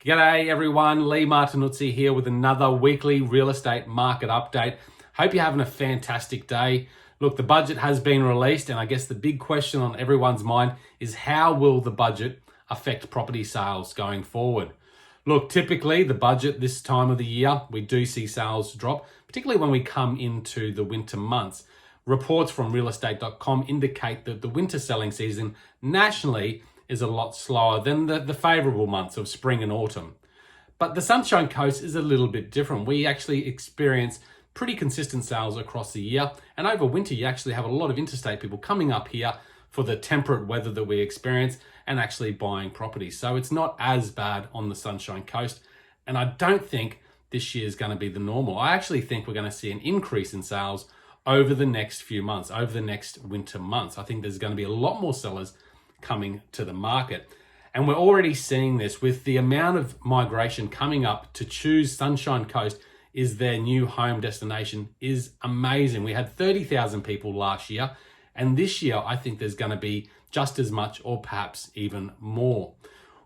G'day everyone, Leigh Martinuzzi here with another weekly real estate market update. Hope you're having a fantastic day. Look, the budget has been released, and I guess the big question on everyone's mind is how will the budget affect property sales going forward? Look, typically the budget this time of the year, we do see sales drop, particularly when we come into the winter months. Reports from realestate.com indicate that the winter selling season nationally is a lot slower than the favorable months of spring and autumn. But the Sunshine Coast is a little bit different. We actually experience pretty consistent sales across the year. And over winter, you actually have a lot of interstate people coming up here for the temperate weather that we experience and actually buying properties. So it's not as bad on the Sunshine Coast. And I don't think this year is going to be the normal. I actually think we're going to see an increase in sales over the next few months, over the next winter months. I think there's going to be a lot more sellers coming to the market. And we're already seeing this with the amount of migration coming up to choose Sunshine Coast is their new home destination is amazing. We had 30,000 people last year, and this year I think there's going to be just as much or perhaps even more.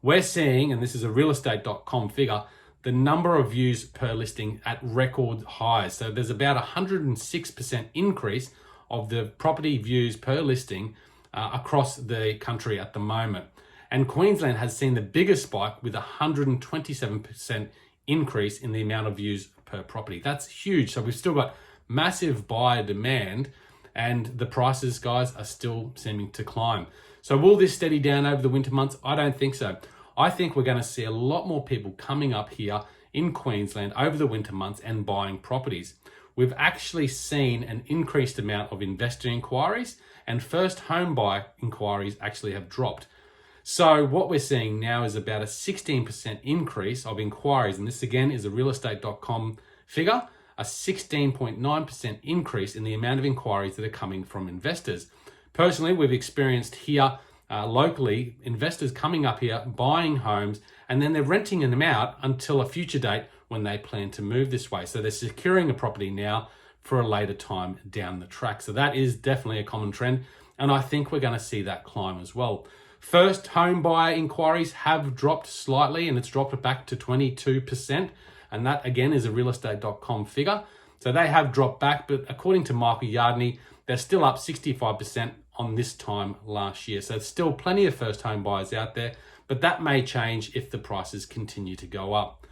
We're seeing, and this is a realestate.com figure, the number of views per listing at record highs. So there's about 106% increase of the property views per listing across the country at the moment. And Queensland has seen the biggest spike with 127% increase in the amount of views per property. That's huge. So we've still got massive buyer demand, and the prices, guys, are still seeming to climb. So will this steady down over the winter months? I don't think so. I think we're going to see a lot more people coming up here in Queensland over the winter months and buying properties. We've actually seen an increased amount of investor inquiries, and first home buyer inquiries actually have dropped. So what we're seeing now is about a 16% increase of inquiries, and this again is a realestate.com figure, a 16.9% increase in the amount of inquiries that are coming from investors. Personally, we've experienced here locally investors coming up here, buying homes, and then they're renting them out until a future date when they plan to move this way. So they're securing a property now for a later time down the track. So that is definitely a common trend, and I think we're going to see that climb as well. First home buyer inquiries have dropped slightly, and it's dropped back to 22%, and that again is a realestate.com figure. So they have dropped back, but according to Michael Yardney, they're still up 65% on this time last year. So there's still plenty of first home buyers out there, but that may change if the prices continue to go up.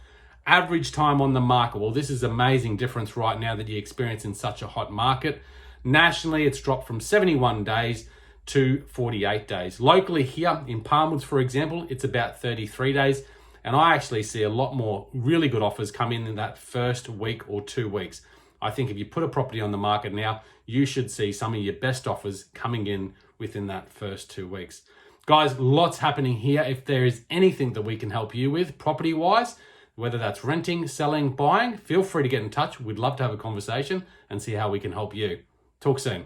Average time on the market. Well, this is an amazing difference right now that you experience in such a hot market. Nationally, it's dropped from 71 days to 48 days. Locally here in Palmwoods, for example, it's about 33 days. And I actually see a lot more really good offers come in that first week or 2 weeks. I think if you put a property on the market now, you should see some of your best offers coming in within that first 2 weeks. Guys, lots happening here. If there is anything that we can help you with property-wise, whether that's renting, selling, buying, feel free to get in touch. We'd love to have a conversation and see how we can help you. Talk soon.